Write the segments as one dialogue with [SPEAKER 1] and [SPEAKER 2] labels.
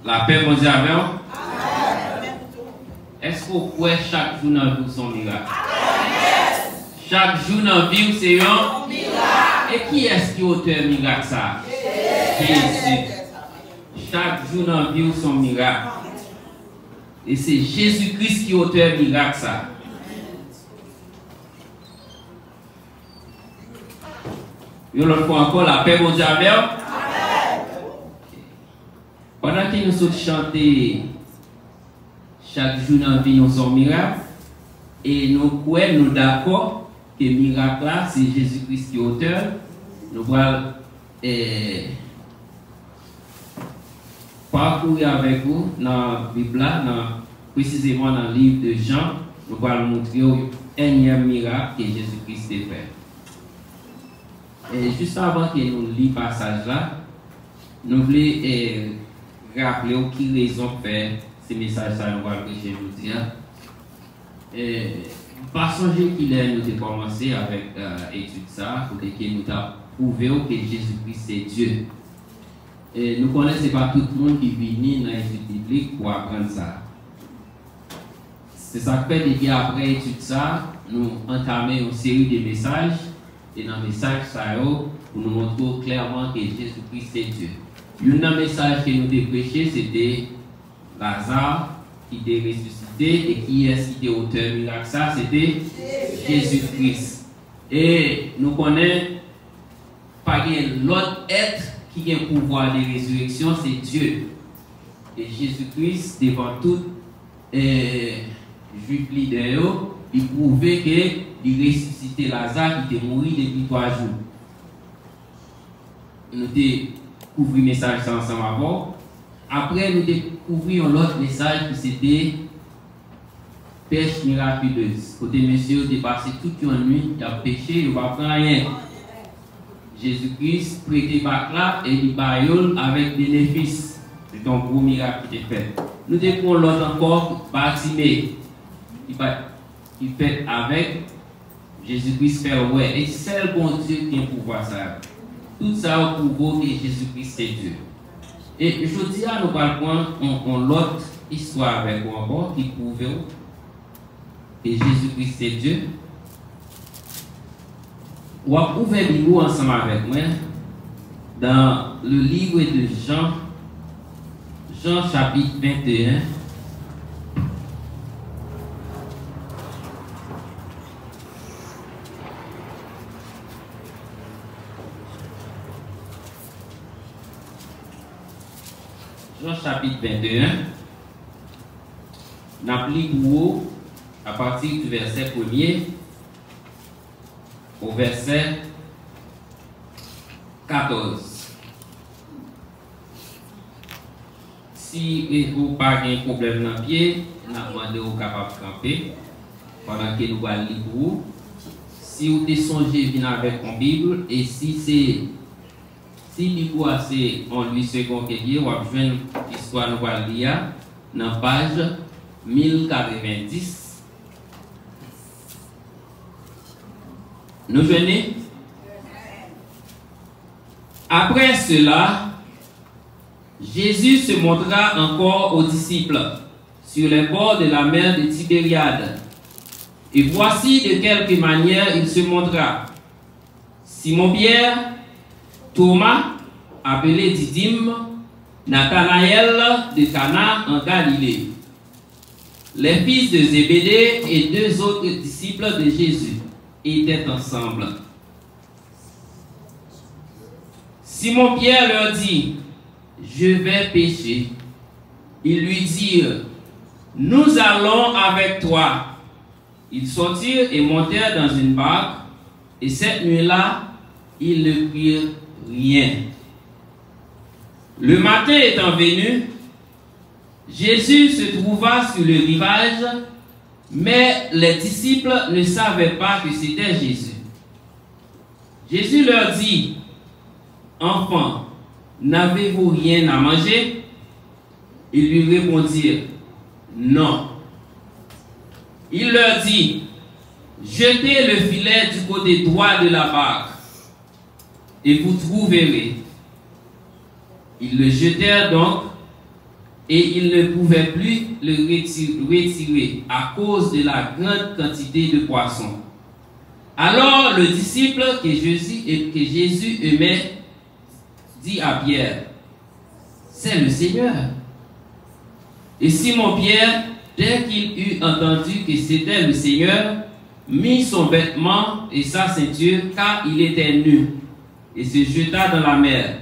[SPEAKER 1] La paix, mon Dieu, avec vous. Est-ce qu'on croit chaque jour dans la vie son miracle? Chaque jour dans la vie, c'est un miracle. Et qui est-ce qui est auteur miracle ça? Jésus. Chaque jour dans la vie, son miracle. Et c'est Jésus-Christ qui est auteur miracle ça. Et l'autre fois encore, la paix, mon Dieu, avec vous. Pendant que nous sommes chantés chaque jour dans la vie, nous sommes miracles. Et nous croyons, nous d'accord que le miracle là, c'est Jésus-Christ qui est auteur. Nous allons parcourir avec vous dans la Bible, précisément dans le livre de Jean. Nous allons montrer un énième miracle que Jésus-Christ a fait. Et juste avant que nous lisions le passage là, nous voulons rappeler qui raison fait ces messages ça nous va prêcher aujourd'hui. Pas songer qu'il est nous avons commencé avec étude ça pour que nous avons prouvé que Jésus-Christ c'est Dieu. Et nous connaissons pas tout le monde qui vient dans l'étude biblique pour apprendre ça. C'est ça que fait depuis après étude ça, nous entamons une série de messages et dans le message ça pour nous montrer clairement que Jésus-Christ c'est Dieu. Un message que nous avons prêché, c'était Lazare qui était ressuscité et qui est-ce qui était auteur du miracle? Ça, c'était Jésus-Christ. Et nous connaissons pas l'autre être qui a un pouvoir de résurrection, c'est Dieu. Et Jésus-Christ, devant tout juif leader, il prouvait qu'il ressuscitait Lazare qui était mort depuis 3 jours. Nous avons couvert le message ensemble avant. Après, nous découvrions l'autre message qui c'était pêche miraculeuse. Côté monsieur, il a passé toute une nuit, il a pêché, il ne va prendre rien. Jésus-Christ prêtait bac là et il baillole avec bénéfice. C'est un gros miracle qui est fait. Nous découvrons l'autre encore, Bartimée, qui fait avec Jésus-Christ fait ouais. Et c'est le bon Dieu qui a pouvoir ça. Tout ça pour prouver que Jésus-Christ c'est Dieu. Et je dis à nous parlons l'autre histoire avec vous encore qui prouve que Jésus-Christ c'est Dieu. On va ouvrir le livre ensemble avec moi dans le livre de Jean, Jean chapitre 21. Jean chapitre 21, nous appliquons à partir du verset 1er au verset 14. Si vous n'avez pas de problème dans le pied, nous demandons aux capables de camper pendant que nous allons lire. Si vous descendez, venez avec une Bible et si c'est si l'histoire c'est en 8 secondes que vous avez l'histoire nous va lire dans page 1090. Nous venons. Après cela, Jésus se montra encore aux disciples sur les bords de la mer de Tibériade. Et voici de quelque manière il se montra. Simon-Pierre, Thomas, appelé Didyme, Nathanaël de Cana en Galilée, les fils de Zébédée et 2 autres disciples de Jésus étaient ensemble. Simon-Pierre leur dit, je vais pêcher. Ils lui dirent, nous allons avec toi. Ils sortirent et montèrent dans une barque, et cette nuit-là, ils ne prirent rien. Le matin étant venu, Jésus se trouva sur le rivage, mais les disciples ne savaient pas que c'était Jésus. Jésus leur dit, enfants, n'avez-vous rien à manger? Ils lui répondirent, non. Il leur dit, jetez le filet du côté droit de la barque, et vous trouverez. Ils le jetèrent donc, et ils ne pouvaient plus le retirer à cause de la grande quantité de poissons. Alors le disciple que Jésus aimait dit à Pierre, c'est le Seigneur. Et Simon-Pierre, dès qu'il eut entendu que c'était le Seigneur, mit son vêtement et sa ceinture, car il était nu, et se jeta dans la mer.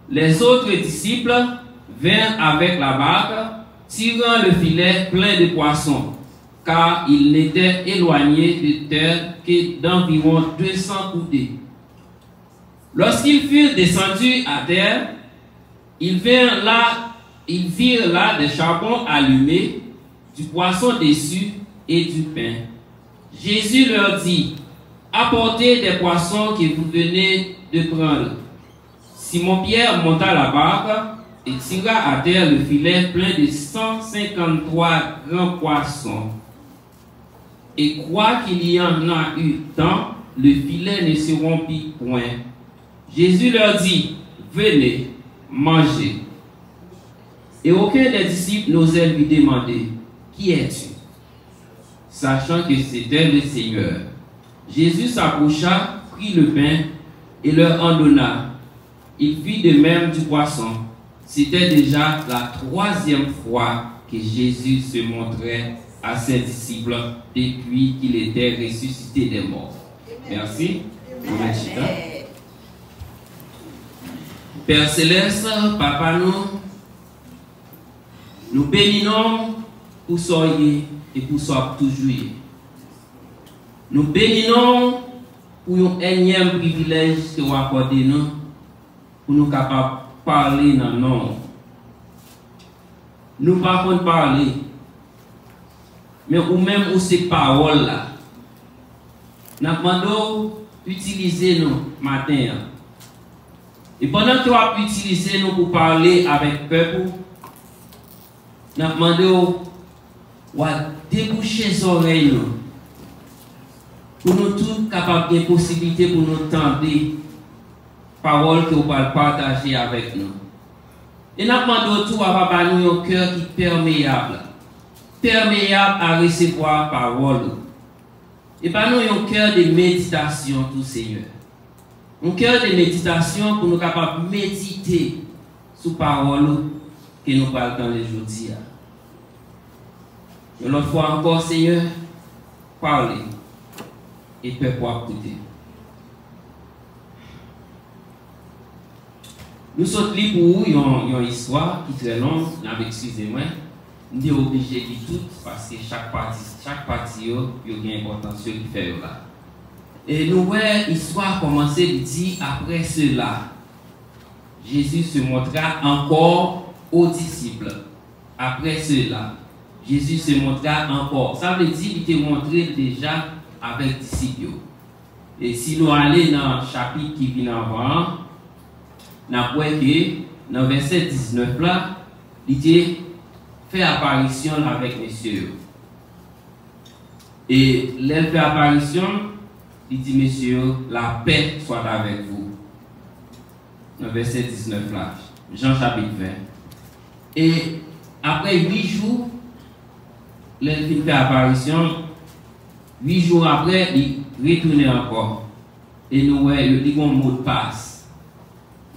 [SPEAKER 1] Les autres disciples vinrent avec la barque, tirant le filet plein de poissons, car ils n'étaient éloignés de terre que d'environ 200 coudées. Lorsqu'ils furent descendus à terre, ils virent là des charbons allumés, du poisson dessus et du pain. Jésus leur dit, apportez des poissons que vous venez de prendre. Simon-Pierre monta la barque et tira à terre le filet plein de 153 grands poissons. Et quoiqu'il y en a eu tant, le filet ne se rompit point. Jésus leur dit, venez, mangez. Et aucun des disciples n'osait lui demander, qui es-tu? Sachant que c'était le Seigneur. Jésus s'approcha, prit le pain et leur en donna. Il fit de même du poisson. C'était déjà la 3e fois que Jésus se montrait à ses disciples depuis qu'il était ressuscité des morts. Merci. Père Céleste, Papa nous bénissons pour soyez et pour soyez toujours. Nous bénissons pour un énième privilège que vous accordez nous, pour nous capables de parler dans le nom. Nous ne pouvons pas parler, mais ou même où ces paroles là, nous demandons d'utiliser nous matin. Et pendant que tu vas utiliser nous pour parler avec le peuple, nous demandons de déboucher les oreilles pour nous tous capables de possibilité pour nous tendre paroles que vous allez partager avec nous. Et nous demandons tout à avoir un cœur qui est perméable à recevoir parole. Et pas nous un cœur de méditation, tout Seigneur. Un cœur de méditation pour nous capables de méditer sur parole que nous parlons dans les jours d'hier. Une autre fois encore, Seigneur, parlez et peuple écouter. Nous sommes libres pour une histoire qui est très longue, excusez-moi. Nous sommes obligés de lire tout parce que chaque partie a une importance qui fait là. Et nous voyons l'histoire commencer à dire après cela. Jésus se montra encore aux disciples. Après cela, Jésus se montra encore. Ça veut dire qu'il était montré déjà avec les disciples. Et si nous allons dans le chapitre qui vient avant, nous voyons que dans le verset 19 là, il était fait apparition avec messieurs. Et il fait apparition, il dit, messieurs, la paix soit avec vous. Dans le verset 19 là, Jean chapitre 20. Et après 8 jours, il fait apparition. 8 jours après, il retourne encore. Et nous voyons, il dit un mot de passe.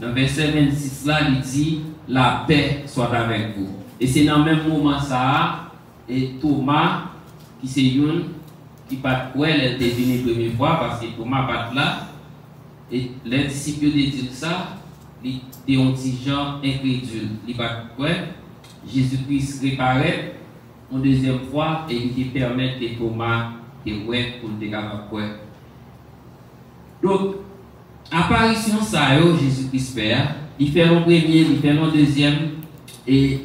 [SPEAKER 1] Dans le verset 26 là, il dit, la paix soit avec vous. Et c'est dans le même moment ça, et Thomas, qui c'est une, qui pas de quoi, elle était venue la première fois, parce que Thomas pas là, et les disciples de dire ça, ils étaient un petit gens incrédule. Ils pas de quoi, Jésus-Christ réparait une deuxième fois, et il permet que Thomas te ouais pour te capable quoi. Donc, apparition ça, Jésus-Christ Père, il fait un premier, il fait un deuxième, et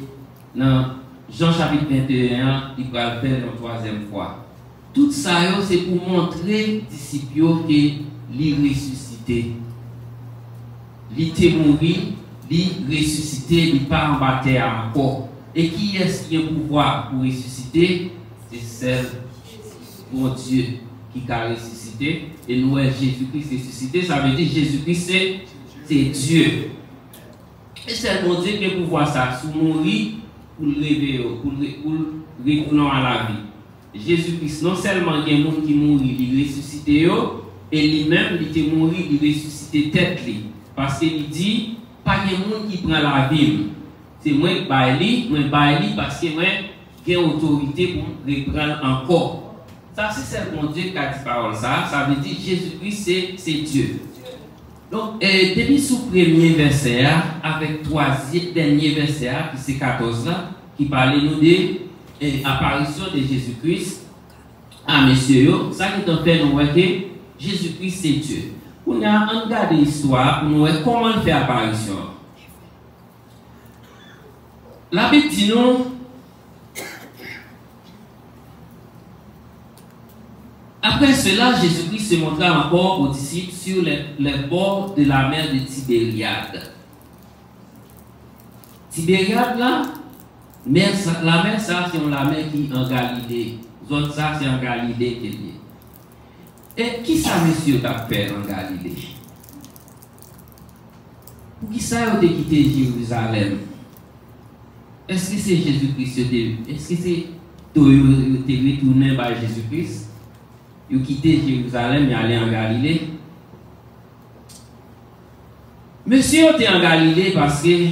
[SPEAKER 1] dans Jean chapitre 21, il va le faire une troisième fois. Tout ça, c'est pour montrer aux disciples qu'il est ressuscité. Il était mort, il est ressuscité, il n'est pas en bataille encore. Et qui est-ce qui a le pouvoir pour ressusciter? C'est celle, mon Dieu, qui a ressuscité. Et nous, Jésus-Christ ressuscité, ça veut dire Jésus-Christ, c'est Dieu. Et c'est mon Dieu qui a le pouvoir ça, sous mourir. pour rêver, pour retourner à la vie. Jésus-Christ, non seulement il y a des gens qui mourent, il ressuscite, et lui-même, il était mort, il ressuscite tête. Parce qu'il dit, pas de monde qui prend la vie. C'est moi qui baille, parce que moi, j'ai autorité pour reprendre encore. Ça, c'est ce que Dieu qui a dit parole. Ça veut dire Jésus-Christ, c'est Dieu. Donc, depuis ce premier verset, avec troisième dernier verset, qui c'est 14 là, qui parlait nous de l'apparition de Jésus-Christ à messieurs, ça qui est en fait nous voyons que Jésus-Christ c'est Dieu. On a regardé l'histoire pour nous voir comment il fait apparition. La Bible dit nous, après cela, Jésus-Christ se montra encore aux disciples sur les bords de la mer de Tibériade. Tibériade, là, la mer, ça, c'est la mer qui est en Galilée. Zone, ça, c'est en Galilée. Et qui ça, monsieur, t'a fait en Galilée? Pour qui ça, a quitté Jérusalem? Est-ce que c'est Jésus-Christ? Est-ce que c'est toi qui es retourné par Jésus-Christ? Ils ont quitté Jérusalem et allé en Galilée. Monsieur était en Galilée parce que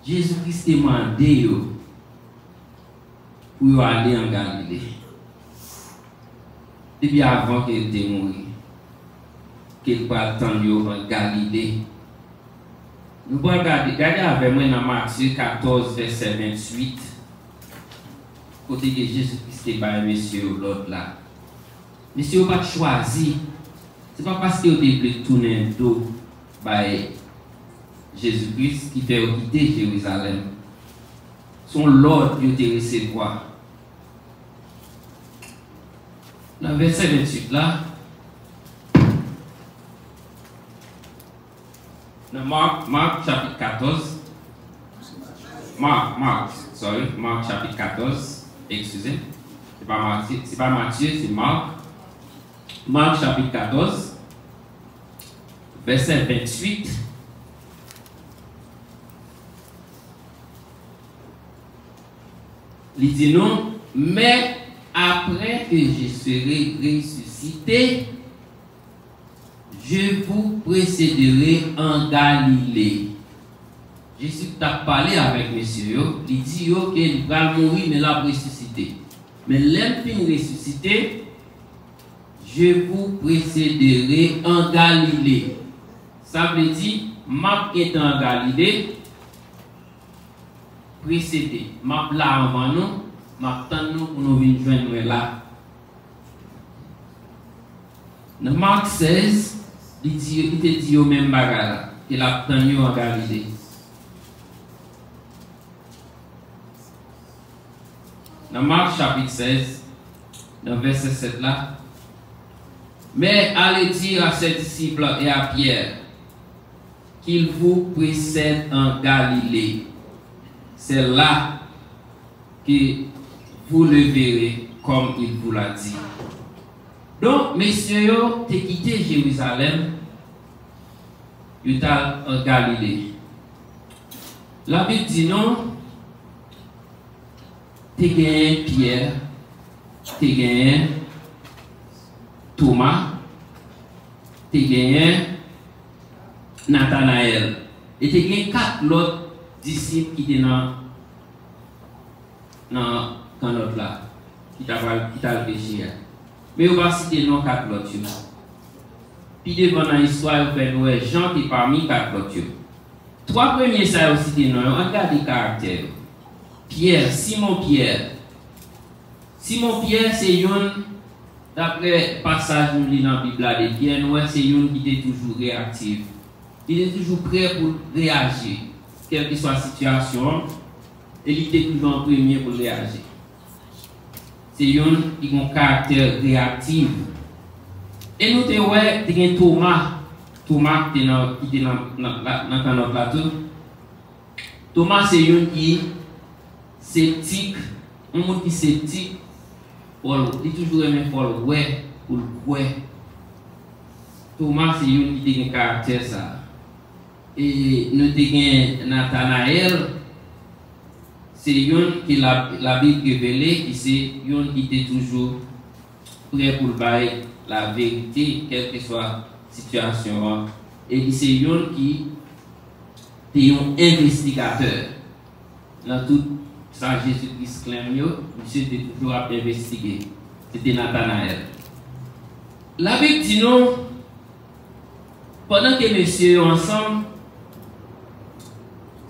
[SPEAKER 1] Jésus-Christ a demandé pour aller en Galilée. Depuis avant qu'il était mort, qu'il pas attendre en Galilée. Nous pouvons regarder avec moi dans Matthieu 14, verset 28. Côté que Jésus-Christ est par monsieur l'autre là. Monsieur n'a pas choisi. Ce n'est pas parce qu'il a tourné le dos par Jésus-Christ qui fait quitter Jérusalem. Son l'ordre qui a recevoir. Dans le verset 28 là, dans Marc chapitre 14, Marc chapitre 14, excusez, c'est pas Matthieu, c'est Marc. Marc chapitre 14, verset 28. Il dit non, mais après que je serai ressuscité, je vous précéderai en Galilée. Jésus t'a parlé avec monsieur, il dit qu'il va mourir, mais l'a ressuscité. Mais l'empire ressuscité, je vous précéderai en Galilée. Ça veut dire, Marc est en Galilée, précédé. Marc là avant nous, Marc attend nous pour nous venir joindre là. Dans Marc 16, il te dit au même bagarre, qu'il a attendu en Galilée. Dans Marc chapitre 16, dans verset 7 là, mais allez dire à ses disciples et à Pierre qu'il vous précède en Galilée. C'est là que vous le verrez comme il vous l'a dit. Donc, messieurs, tu as quitté Jérusalem, tu es en Galilée. La Bible dit non, tu as gagné Pierre, tu as gagné Thomas, tu as gagné Nathanaël. Et tu as gagné 4 autres disciples qui étaient dans notre là, qui t'a péché. Mais on va citer non 4 autres. Puis devant dans l'histoire, on fait nous Jean qui est parmi 4 autres. 3 premiers, ça aussi des noms. Regardez les caractères. Pierre, Simon Pierre. Simon Pierre, c'est un, d'après le passage nous lit dans la Bible de Pierre, c'est un qui est toujours réactif. Il est toujours prêt pour réagir. Quelle que soit la situation, il est toujours en premier pour réagir. C'est un qui a un caractère réactif. Et nous avons Thomas qui est dans notre plateau. Thomas, c'est un qui est sceptique, un monde qui est sceptique, il est toujours aimé pour le ouais, pour le ouais. Thomas, c'est un qui a un caractère ça. Et nous avons Nathanaël, c'est yon qui la Bible révélée, qui c'est yon qui était toujours prêt pour bailler la vérité, quelle que soit la situation. Et c'est yon qui est un investigateur. Dans tout ça, Jésus-Christ clame, monsieur était toujours à investiguer. C'était Nathanaël. La Bible dit non, pendant que messieurs ensemble,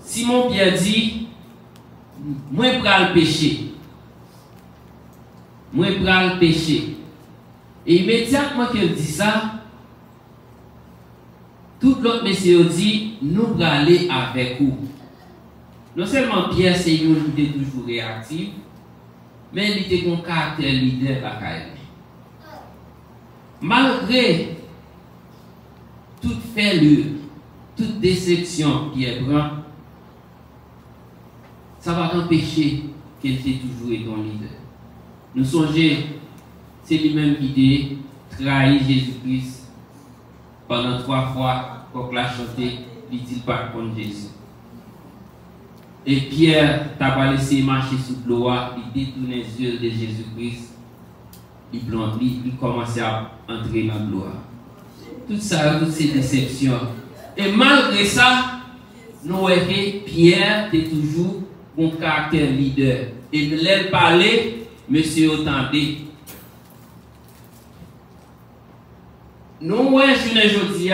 [SPEAKER 1] Simon Pierre dit, moi pral péché. Moi pral péché. Et immédiatement qu'elle dit ça, tout l'autre messieurs dit, nous pral aller avec vous. Non seulement Pierre, c'est lui qui était toujours réactif, mais il était un caractère leader à Kaï. Malgré toute fêlure, toute déception Pierre prend, ça va empêcher qu'elle ait toujours été un leader. Nous songeons, c'est lui-même qui a trahi Jésus-Christ pendant 3 fois pour la chanter, dit-il pas contre Jésus. Et Pierre n'a pas laissé marcher sous l'eau, il détourne les yeux de Jésus-Christ, il commençait à entrer dans l'eau. Tout ça, toutes ces déceptions. Et malgré ça, nous voyons que Pierre était toujours un caractère leader. Et de l'air parler, monsieur entendez. Nous voyons aujourd'hui,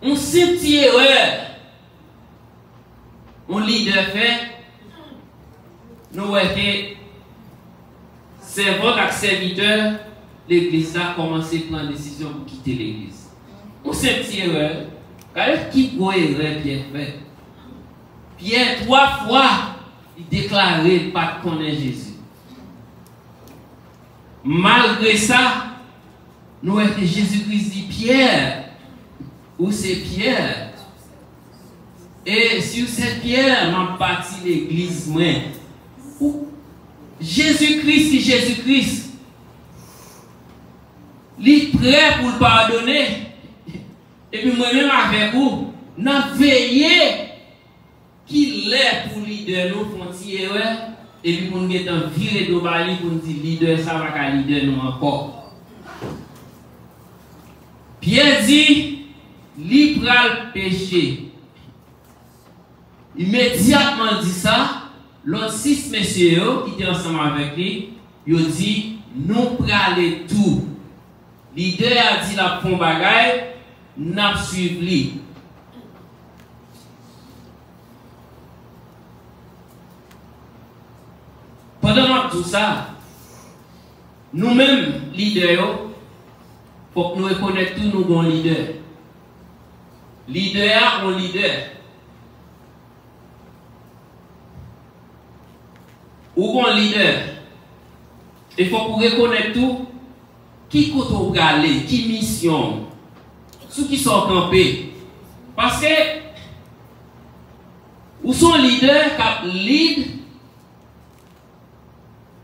[SPEAKER 1] on sait petit erreur. Un leader fait, nous voyons que servant et serviteur, l'église a commencé à prendre décision pour quitter l'église. On sait petit erreur. Regardez qui pour erreur Pierre fait. Pierre, 3 fois, il déclarait pas de connaître Jésus. Malgré ça, nous voyons que Jésus-Christ dit Pierre, ou c'est Pierre. Et sur cette pierre, m'a bâti l'église, moi. Jésus-Christ, c'est Jésus-Christ. Il est prêt pour le pardonner. Et puis moi-même avec vous, nous veillons qu'il est pour leader nous frontières. Et puis pour nous virer de Bali pour nous dire leader, ça va qu'à leader nous encore. Pierre dit, il pral péché. Immédiatement dit ça, l'autre 6 messieurs qui étaient ensemble avec lui, ils ont dit, nous prenons tout. Leader a dit la fond bagaille, nous suivons lui. Pendant tout ça, nous-mêmes, leaders, pour que nous reconnaissions tous nos bons leaders. Leader, on leader. Ou bon leader, il faut pour reconnaître tout, qui compte au galer, qui mission, ceux qui sont campés. Parce que, ou sont leaders qui lead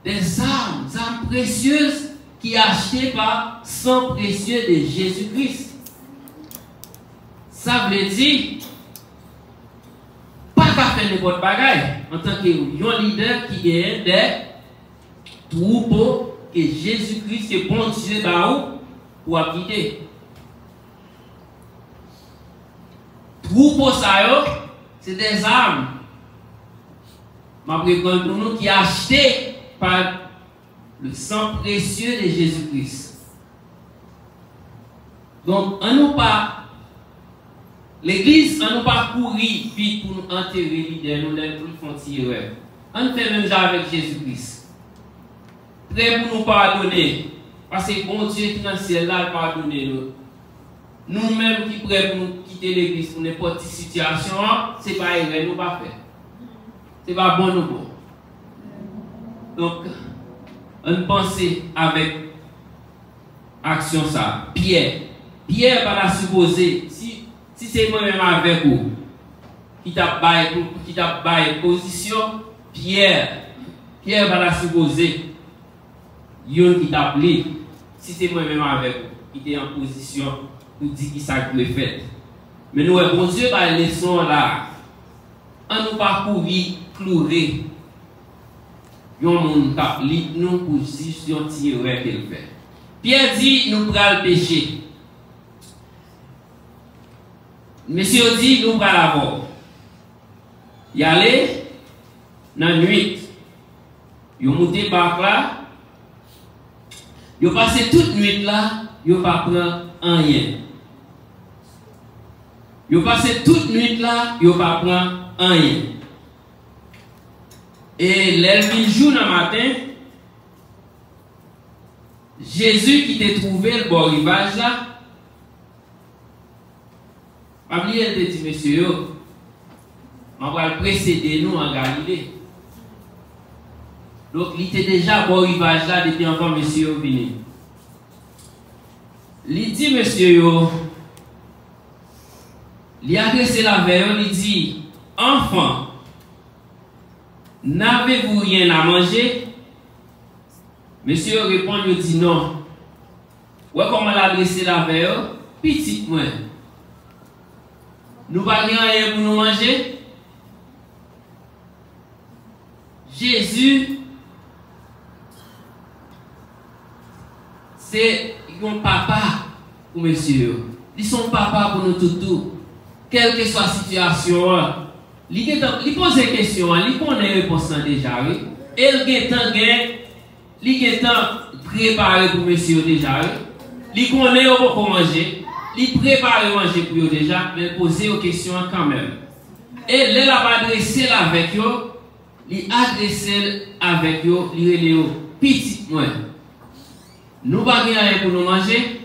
[SPEAKER 1] des armes précieuses qui achetées par sang précieux de Jésus-Christ. Ça veut dire, pas qu'à faire n'importe bagaille en tant que leader qui gagne des troupeaux que Jésus-Christ est bon Dieu pour habiter. Troupeaux ça c'est des armes. Ma précoce pour nous qui est acheté par le sang précieux de Jésus-Christ. Donc, on nous pas l'église, on nous pas courir vite pour nous enterrer l'idée, nous n'avons plus frontières. On fait même ça avec Jésus-Christ. Prêt pour nous pardonner. Parce que bon Dieu qui est dans le ciel là, pardonner nous. Nous-mêmes qui prêts pour nous quitter l'église pour n'importe quelle situation, ce n'est pas erreur, nous pas faire. Ce n'est pas bon nous bon. Donc, on pense avec action ça. Pierre va la supposer. Si c'est moi-même avec vous, qui t'a baillé position, Pierre va la supposer. Yon qui t'a appelé. Si c'est moi-même avec vous, qui est en position pour dire qui ça peut faire. Mais nous, bon Dieu, par les leçons là, on nous parcourir, clouer. Yon moun kap lit nous pour juste yon tireur qu'elle fait. Pierre dit, nous pral pécher. Monsieur dit, nous pral avoir. Y aller, dans la nuit. Yon monté par là. Yon passé toute nuit là, yon pas prend rien. Yon passé toute nuit là, yon pas prend rien. Et l'elvin jour dans matin, Jésus qui t'a trouvé le bon rivage là, pas oublier, elle te dit, monsieur, on va précéder nous en Galilée. Donc, il était déjà bon rivage là depuis avant monsieur venu. Il dit, monsieur, il a adressé la veille, il dit, enfant, n'avez-vous rien à manger? Monsieur répond, il dit non. Ouais, comment l'adresser la veille? Petit, moi. Nous pas rien pour nous manger? Jésus, c'est un papa pour monsieur. Ils sont papa pour nous tout. Quelle que soit la situation, il pose des questions, il connaît les réponses déjà. Et il est préparé pour monsieur déjà. Il connaît comment manger. Il prépare manger pour eux déjà, mais poser aux questions quand même. Et là, il va adresser avec eux. Il adresse avec eux, il est petit moins. Nous pas rien pour nous manger.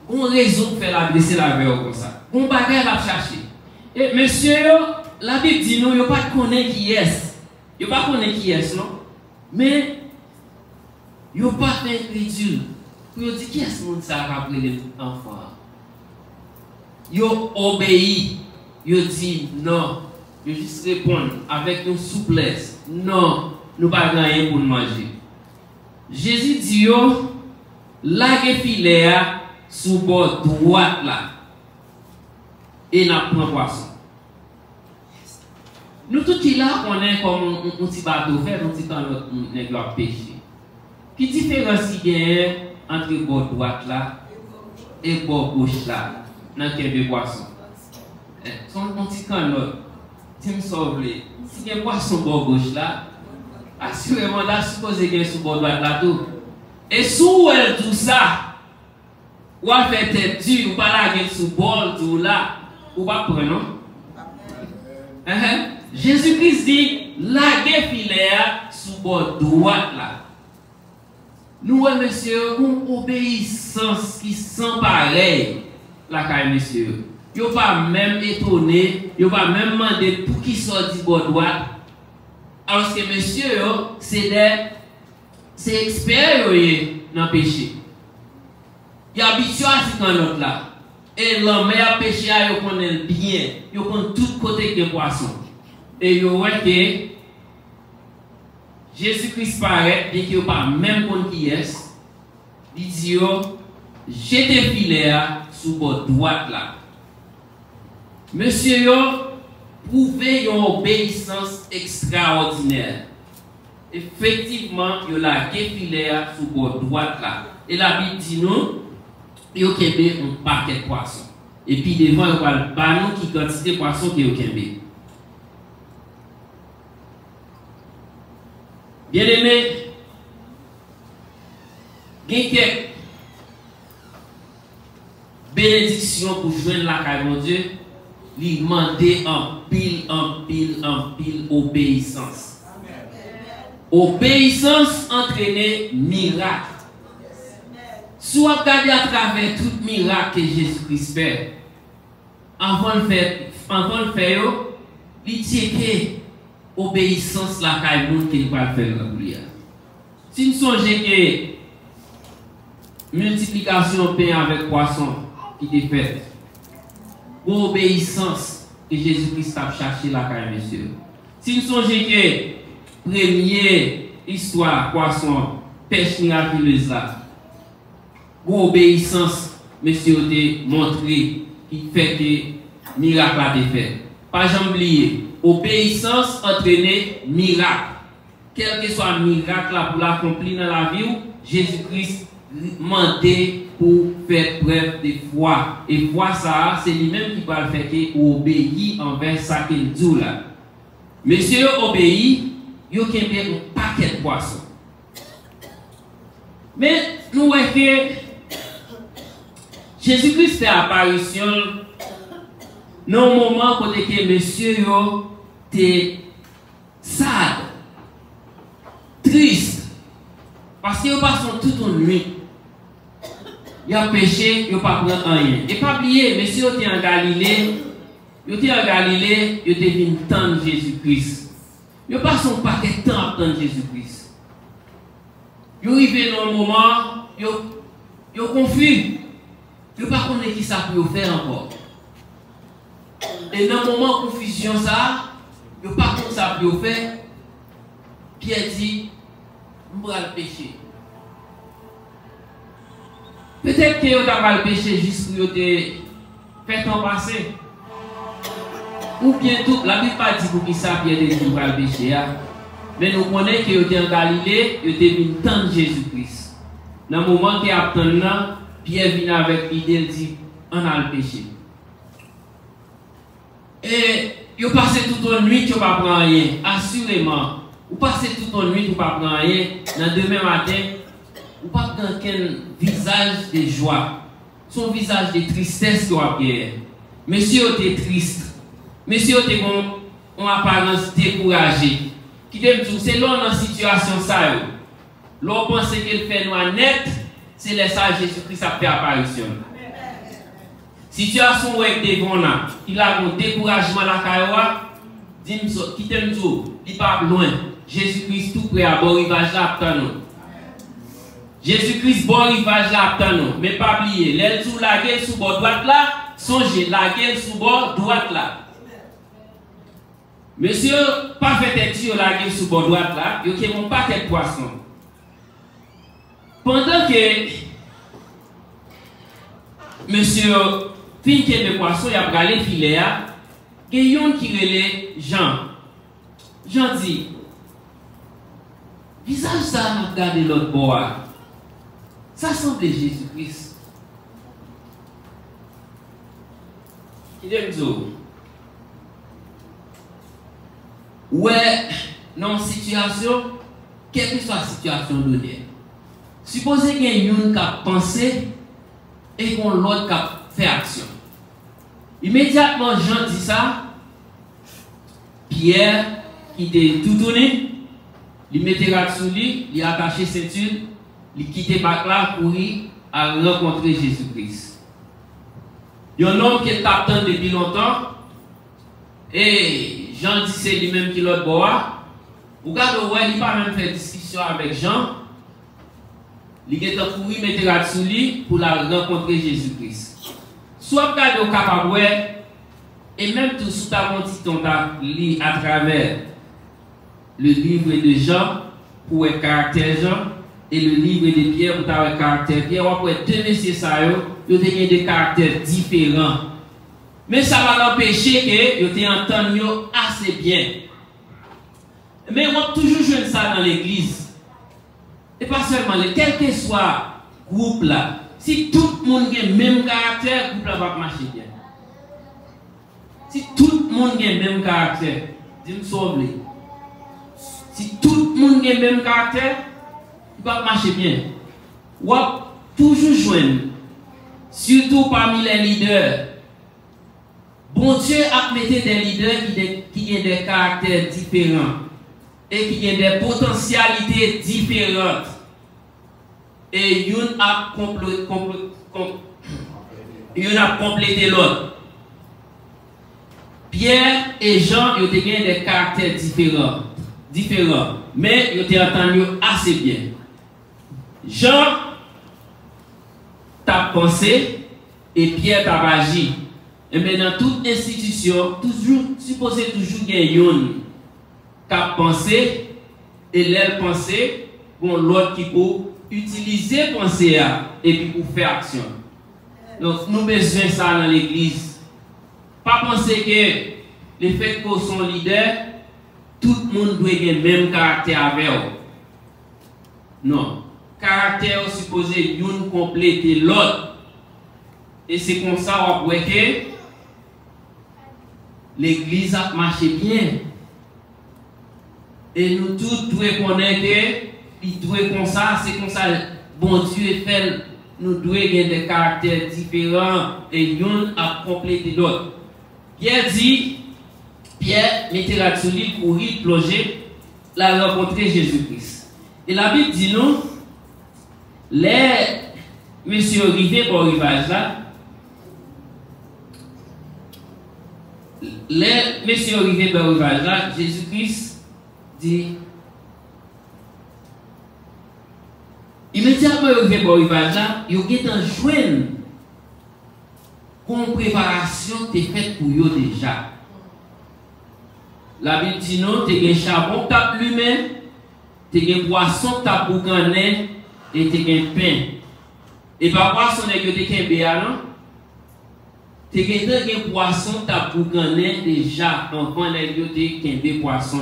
[SPEAKER 1] On raison pour faire adresser avec eux comme ça. On va rien la chercher. Et monsieur, la Bible dit nous, il pas connaître qui est. Il pas connaître qui est non. Mais il pas incrédule. Pour dire qui est ce monde ça qui a pris l'enfant. Il obéit. Il dit non. Je juste répondre avec une souplesse. Non, nous pas rien pour manger. Jésus dit yo, lage filet sous bord droite là. Et n'a prend poisson. Nous tout qui là on est comme un petit bateau fait, un petit temps notre nèg a pêcher. Qui différence il y a entre bord droite là et bord gauche là dans quel de poisson. Son petit can là si me sauve si il y a un poisson bord gauche là, assurément là supposé qu'il y a sous bord droite là tout. Et sous elle tout ça, ou à faire tête dure, ou pas là sous bord tout là, ou pas prendre non? Jésus-Christ dit laguer filet sous bord droite là. Nous monsieur, une obéissance qui sans pareil la caille monsieur. Yo pas même étonné, yo pas même demandé pour qui sort du bord droite. Alors que monsieur c'est expert dans le péché. Il habitué à ce qu'on l'autre là. Et l'homme a péché à yo connaît bien, yo connaît tout côté de poisson. Et yo voit que Jésus-Christ paraît bien qu'il pas même compte qui est. Il dit yo jetez filet sous bord droite là. Monsieur yo prouvé une obéissance extraordinaire. Effectivement, yo la filet sous bord droite là. Et la Bible dit nous, yo kembe un paquet de poissons. Et puis devant yo va ba nous qui quantité de poissons que yo kembe. Bien aimé, gen quelques bénédictions pour joindre la caille mon Dieu. Lui demander en pile obéissance. Obéissance entraîne miracle. Si vous regardez à travers tout miracle que Jésus-Christ fait, avant de faire, il dit que obéissance la caille qu'il va faire la prière. Si nous songez que multiplication pain avec poisson qui est faite, pour obéissance que Jésus-Christ a cherché la caille, monsieur. Si nous songez que première histoire, poisson, pêche miraculeuse là, pour obéissance, monsieur a montré qui fait que miracle a été fait. pas jamais oublier, obéissance entraîne miracle. Quel que soit le miracle là pour l'accomplir dans la vie, Jésus-Christ demandé pour faire preuve de foi. Et foi ça, c'est lui-même qui va le faire ou obéir envers ça qu'il dit là. Monsieur obéit, il y a un paquet de poissons. Mais nous voyons que Jésus-Christ fait apparition dans un moment où monsieur était sad, triste, parce qu'il passe toute une nuit. Il a péché, il n'a pas pris rien. Et pas oublier, monsieur était en Galilée, il était venu tendre Jésus-Christ. Il n'a pas son paquet de temps à tendre Jésus-Christ. Il est arrivé dans un moment, il est confus. Il n'a pas connaît qui ça peut faire encore. Et dans le moment de confusion, ça, il n'a pas connaît ça peut faire. Pierre dit, je vais le pécher. Peut-être que vous avez le péché juste pour faire temps passer. Ou bien tout, la Bible pas dit pour qui ça Pierre dit pour le péché. Mais nous connaissons que vous êtes en Galilée, vous êtes venu tendre Jésus-Christ. Dans le moment qu'il a attendu, Pierre vient avec l'idée, il dit, on a le péché. Et vous passez toute une nuit, vous ne pas prendre rien. Assurément, vous passez toute une nuit, vous ne pas prendre rien. Dans demain matin, vous ne pas prendre qu'un visage de joie. Son visage de tristesse que vous avez. Monsieur était triste. Monsieur était en apparence découragé. Qui c'est là dans la situation ça. L'on pense qu'il fait nous net, c'est le ça Jésus-Christ a fait apparition. Situation où est devant là, il a un découragement la caïwa, dis-moi, quittez-nous, il part loin. Jésus-Christ tout prêt à bon rivage là attend. Jésus-Christ bon rivage là attend. Mais pas oublier, l'aile sous la gueule sous bord droite là, songez la gueule sous bord droite là. Monsieur, pas fait tête sur la gueule sous bord droite là, il y a mon paquet de poissons. Pendant que monsieur fin que le poisson il a bralé filet, il y a un qui relève Jean. Jean dit, visage ça m'a regardé l'autre bois. Ça semble Jésus-Christ. Il aime ça. Ouais, dans une situation, quelle que soit la situation donnée, supposez qu'il y a un qui a pensé et qu'on l'autre qui a fait action. Immédiatement, Jean dit ça, Pierre, qui était tout tourné, il mettait la sous lui, il a attaché ceinture, il quittait Bacla pour y rencontrer Jésus-Christ. Il y a un homme qui est attendu depuis longtemps, et Jean dit c'est lui-même qui l'autre boit. Vous regardez, il n'a pas même fait discussion avec Jean. Il est en couru, mettre la sous lui pour la rencontrer Jésus-Christ. Soit regardez au capable, et même tout sous ta montique, on a lu à travers le livre de Jean pour le caractère Jean et le livre de Pierre pour le caractère Pierre. On peut deux messieurs, ils ont des caractères différents. Mais ça va l'empêcher que vous entendu assez bien. Mais on a toujours joué ça dans l'église. Et pas seulement, quel que soit le groupe là, si tout le monde a le même caractère, le groupe là va marcher bien. Si tout le monde a le même caractère, dis-moi sauve. Si tout le monde a le même caractère, il va marcher bien. On va toujours jouer, surtout parmi les leaders. Bon Dieu a mis des leaders qui ont des caractères différents et qui ont des potentialités différentes. Et une a complété l'autre. Pierre et Jean ont des caractères différents, mais ils ont entendu assez bien. Jean t'a pensé et Pierre t'a agi. Et bien dans toute institution, supposé toujours gagner qui a pensé et l'air pensé pour l'autre qui peut utiliser penser et puis pour faire action. Donc nous besoin ça dans l'église. Pas penser que le fait qu'on son leader, tout le monde doit avoir le même caractère avec eux. Non. Caractère supposé une compléter l'autre. Et c'est comme ça qu'on voit que l'église a marché bien. Et nous tous devons connaître que il doit comme ça, c'est comme ça, bon Dieu fait, nous devons avoir des caractères différents et une a complété l'autre. Pierre dit, Pierre mettait la solide pour y plonger, la rencontrer Jésus-Christ. Et la Bible dit nous, les messieurs arrivés pour le rivage là, les messieurs arrivés pour le rivage là, Jésus-Christ dit, immédiatement arrivé pour le rivage là, il y a un joint comme préparation est faite pour eux déjà. La Bible dit non, tu as un charbon tape lui-même, tu as un poisson tape pour gagner et tu as un pain. Et par poisson, tu as un béalan, tu as un poisson tape pour gagner déjà, enfant, tu as un poisson.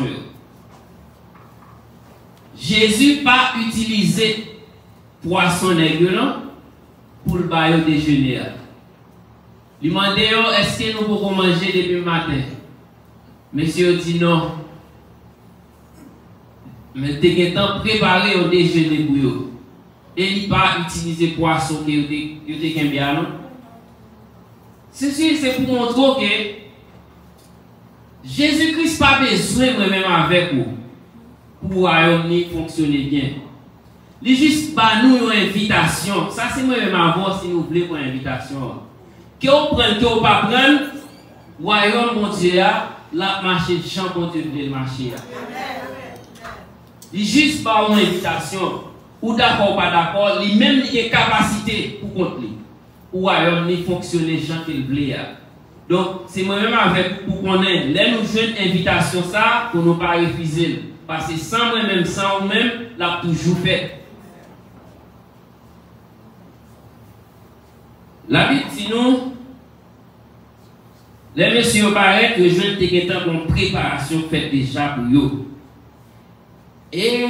[SPEAKER 1] Jésus pas utilisé poisson pour le bail déjeuner. Il m'a dit, est-ce que nous pouvons manger depuis le matin? Monsieur dit non. Mais tu as préparé au déjeuner pour eux. Et il n'a pas utilisé poisson que vous avez bien, non? C'est pour montrer que Jésus-Christ n'a pas besoin de même avec vous pour fonctionner bien. Il juste pas nous une invitation. Ça, c'est moi-même avant si vous voulez pour une invitation. Que vous prenez, que vous pas prendre, royaume bon Dieu, la marché de champ bon Dieu de marcher. Il juste pas une invitation. Ou d'accord ou pas d'accord, il même il a capacité pour contre lui. Ou royaume ni fonctionner champ qu'il voulait. Donc c'est moi-même avec pour qu'on ait les nous jeunes invitation ça pour nous pas refuser. Parce que sans moi-même, sans vous-même, l'a toujours fait. La Bible dit nous, les messieurs paraît que je n'ai pas une préparation faite déjà pour eux. Et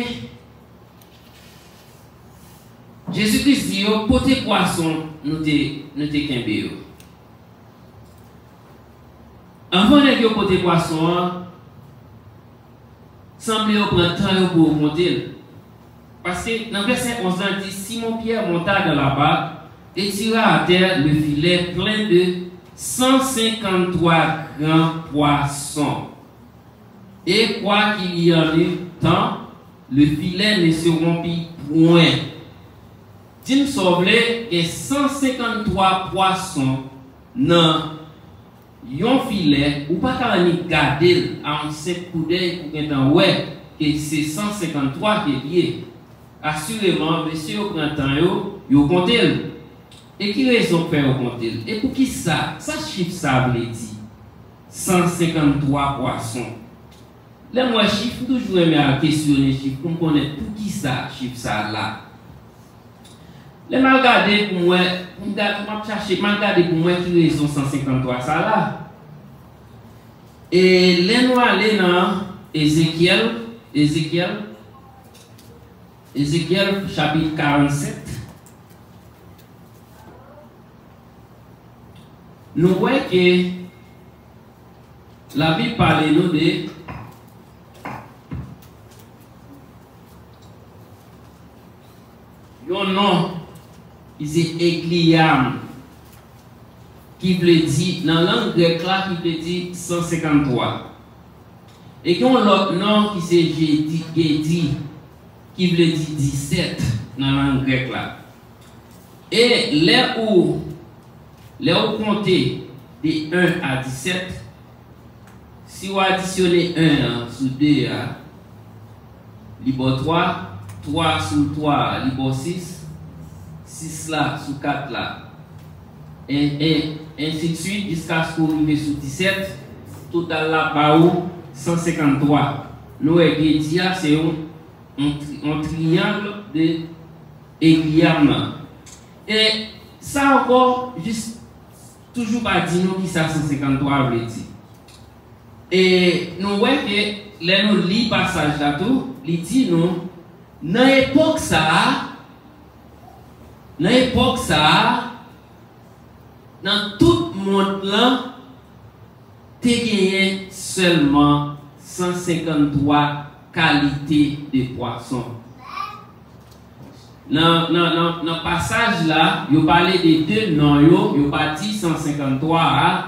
[SPEAKER 1] Jésus-Christ dit, côté poisson, nous te kembe. Avant de dire côté poisson, semble prendre temps pour monter. Parce que dans le verset 11, on dit, Simon-Pierre monta dans la barque et tira à terre le filet plein de 153 grands poissons. Et quoi qu'il y en ait tant, le filet ne se rompit point. Tim Sauvé et 153 poissons dans un filet, ou pas qu'à garder à un seul coup d'œil pour qu'un ouais, et c'est 153 qui est lié. Assurément, monsieur au printemps, vous comptez. Et qui raison fait au compter? Et pour qui ça? Ça chiffre ça veut dire 153 poissons. Là, moi, chiffre, toujours aimé à questionner les chiffres pour connaître pour qui ça, chiffre ça là. Là, je regarde pour moi, je regarde pour moi qui raison 153 ça là. Et là, nous allons dans Ézéchiel chapitre 47. Nous voyons que la Bible parle nous de un nom, c'est Égliam, qui veut dire, dans la langue grecque là, qui veut dire 153. Et qu'on l'autre nom qui c'est Gédi, qui veut dire 17 dans la langue grecque là. Et là où comptez de 1 à 17, si vous additionnez 1 sur 2, libre 3, 3 sur 3, libre 6, 6 là sur 4 là, et ainsi de suite jusqu'à ce qu'on arrive sur 17, total là, par où 153. Nous, c'est un triangle de Égliam. Et ça encore, juste toujours pas dire nous qui ça 153 veut dire. Et nous voyons que, là, nous lisons le passage là tout, il dit nous, dans l'époque ça, dans tout le monde là, tu as gagné seulement 153 qualités de poissons. Dans le passage là, il parlait de deux noms, il n'a pas dit 153.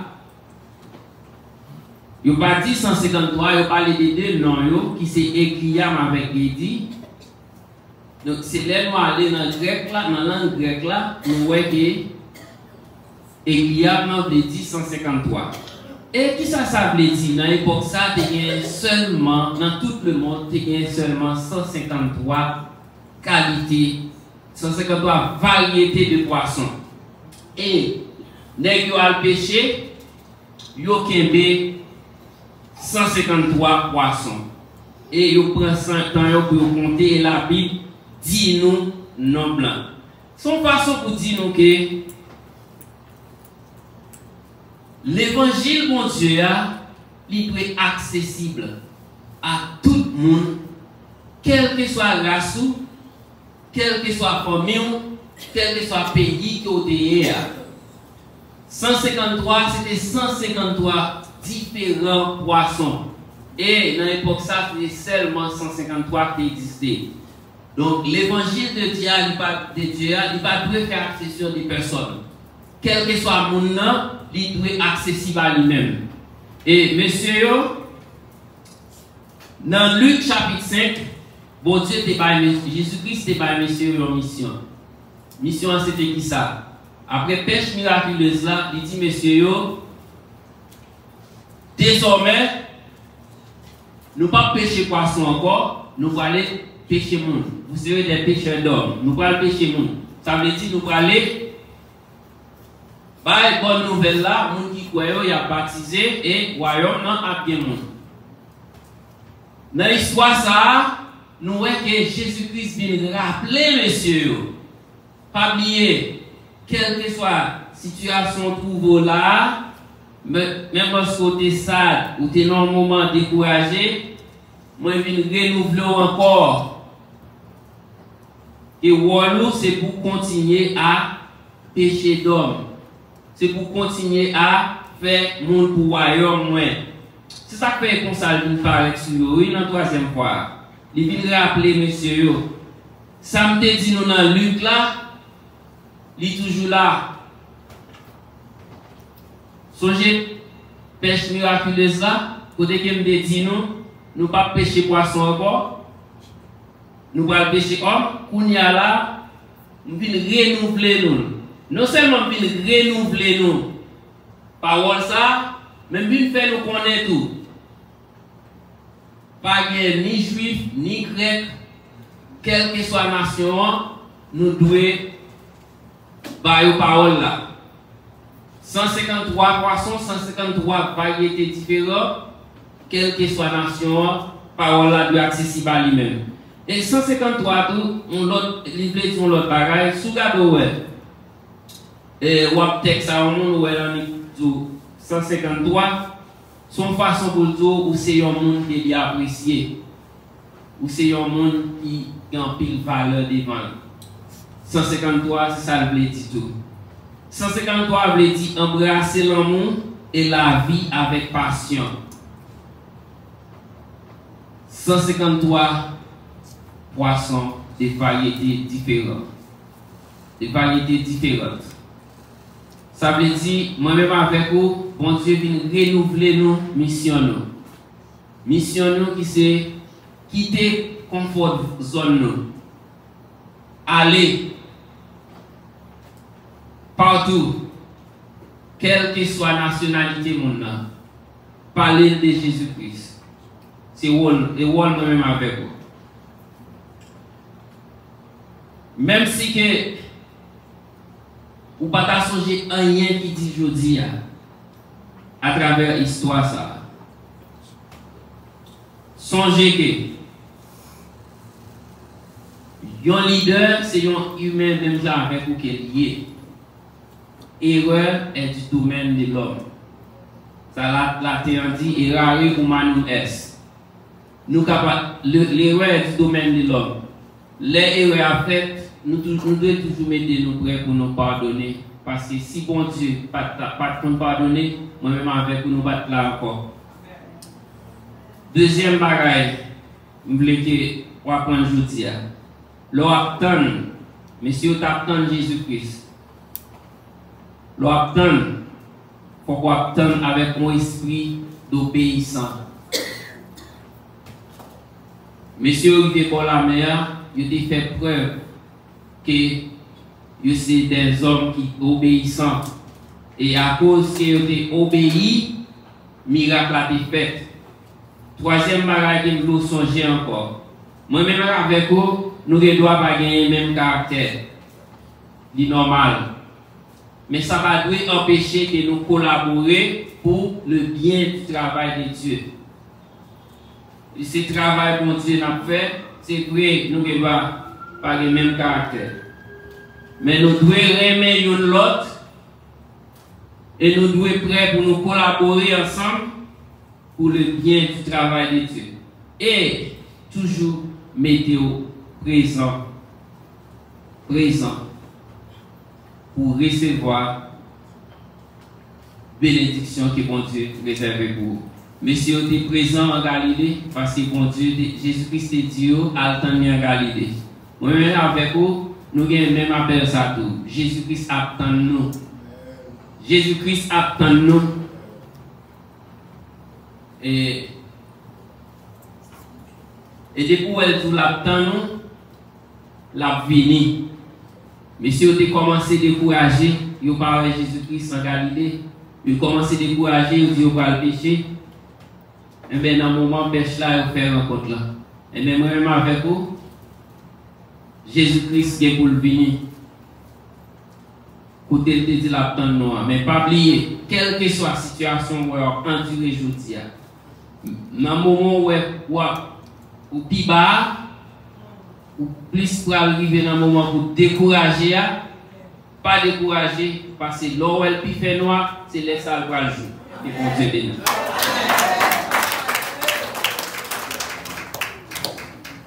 [SPEAKER 1] Il n'a pas dit 153, il parlait de deux noms qui c'est Éliam avec Édi. Donc c'est là nous aller dans le grec là, dans la langue grecque là, nous voyons que Éliam n'a pas dit 153. Et qui ça veut dire? Dans l'époque ça, il y a seulement, dans tout le monde, il y a seulement 153 qualités, 153 variétés de poissons. Et, nèg yo al pêcher, yo kembe 153 poissons. Et yo prend 5 temps pour compter et la Bible dit nous non blanc. Son façon pour dire nous que l'évangile mon Dieu il est accessible à tout le monde, quel que soit la race, quel que soit la famille, quel que soit le pays que vous avez. 153, c'était 153 différents poissons. Et dans l'époque, ça, c'était seulement 153 qui existaient. Donc, l'évangile de Dieu, il ne va pas faire accession des personnes. Quel que soit le monde, il doit être accessible à lui-même. Et, monsieur, dans Luc chapitre 5, bon Dieu, Jésus-Christ n'était pas monsieur en mission. Mission, c'était qui ça? Après pêche miraculeuse là, il dit, monsieur, désormais, nous ne pouvons pas pêcher poisson encore, nous allons aller pêcher monde. Vous serez des pêcheurs d'hommes. Nous allons pêcher monde. Ça veut dire nous allons aller. Bah, bonne nouvelle là, monde qui croit, il a baptisé et royaume a bien monde. Dans l'histoire ça, nous voyons que Jésus-Christ vient rappeler, messieurs, pas oublier, quelle que soit la situation trouve là, même lorsque tu es sad ou tu es dans un moment découragé, moi je viens renouveler encore. Et voilà, c'est pour continuer à pécher d'homme. C'est pour continuer à faire mon royaume. C'est ça que fait comme ça, il paraît sur oui, dans la troisième fois. Il vient rappeler, monsieur, ça me dit nous dans Luc là, il est toujours là. Songez, pêche miraculeuse là, côté que me dit nous pas pêcher poisson encore, nous pas pêcher homme, qu'on y a là, nous venons renouveler nous. Non seulement nous venons renouveler nous, parole ça, mais nous faire nous connaître tout. Pas ni juif, ni grec, quelle que soit la nation, nous devons faire parole là. 153 poissons, 153 variétés différentes, quelle que soit la nation, parole là doit être accessible à lui-même. Et 153 tout, on l'autre, les ont l'autre bagaille, sous gado ouais. Et wap texte ça au monde ouais là 153. Son façon pour dire ou c'est un monde qui est apprécié, ou c'est un monde qui a un pile valeur devant. 153, c'est ça le veut dire tout. 153 veut dire embrasser l'amour et la vie avec passion. 153 poissons de variétés différentes. Des variétés différentes. Ça veut dire, moi-même avec vous, bon Dieu vient renouveler nos missions. Mission nous qui c'est quitter confort zone nous. Aller partout, quelle que soit la nationalité mon âme, parler de Jésus-Christ. C'est moi-même avec vous. Même si que ou pas ta songer rien qui dit jodi à travers l'histoire ça. Songez que un leader c'est un humain même genre avec ou qui est lié. Erreur est du domaine de l'homme. Ça la dit errare humanum est. Nous capables l'erreur du domaine de l'homme. Les erreurs faites, nous devons toujours mettre nous prêts pour nous pardonner. Parce que si bon Dieu pas de pardonner, moi-même avec nous battre là encore. Deuxième bagaille, je voulais que vous appreniez aujourd'hui. L'obtenir, monsieur, t'attends Jésus-Christ. L'obtenir, il faut qu'on obtienne avec un esprit d'obéissance. Monsieur, il pour la mer, il a fait preuve que c'est des hommes qui obéissants. Et à cause qu'ils ont obéi, miracle a été fait. Troisième bagage que nous songer encore. Moi-même avec vous, nous ne devons pas gagner le même caractère. C'est normal. Mais ça va nous empêcher de nous collaborer pour le bien du travail de Dieu. Et ce travail que Dieu a fait, c'est vrai, nous ne devons pas le même caractère. Mais nous devons aimer l'autre et nous devons être prêts pour nous collaborer ensemble pour le bien du travail de Dieu. Et toujours mettez-vous présent pour recevoir bénédiction que bon Dieu réserve pour vous. Monsieur était présent en Galilée parce que bon Dieu, Jésus-Christ est Dieu, attendait en Galilée. Moi-même avec vous, nous avons même appel ça tout. Jésus-Christ attend nous. Jésus-Christ attend nous. Et depuis elle tout l'attend nous, la vini. Monsieur a commencé à décourager, il parlait de Jésus-Christ en Galilée. Il a commencé à décourager, il dit qu'il va le pécher. Et bien dans le moment pêche là, il fait rencontre là. Et bien moi-même avec vous, Jésus-Christ est pour le venir. Côté de dit l'attend nous, mais pas oublier, quelle que soit la situation où on endure aujourd'hui. Dans le moment où plus bas, ou plus pour arriver dans le moment pour décourager, pas décourager, parce que là où elle fait noir, c'est les salles pour le jour. Et bon Dieu béni.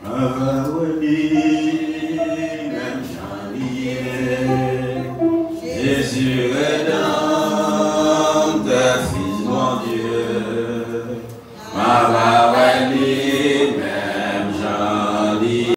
[SPEAKER 2] Avawani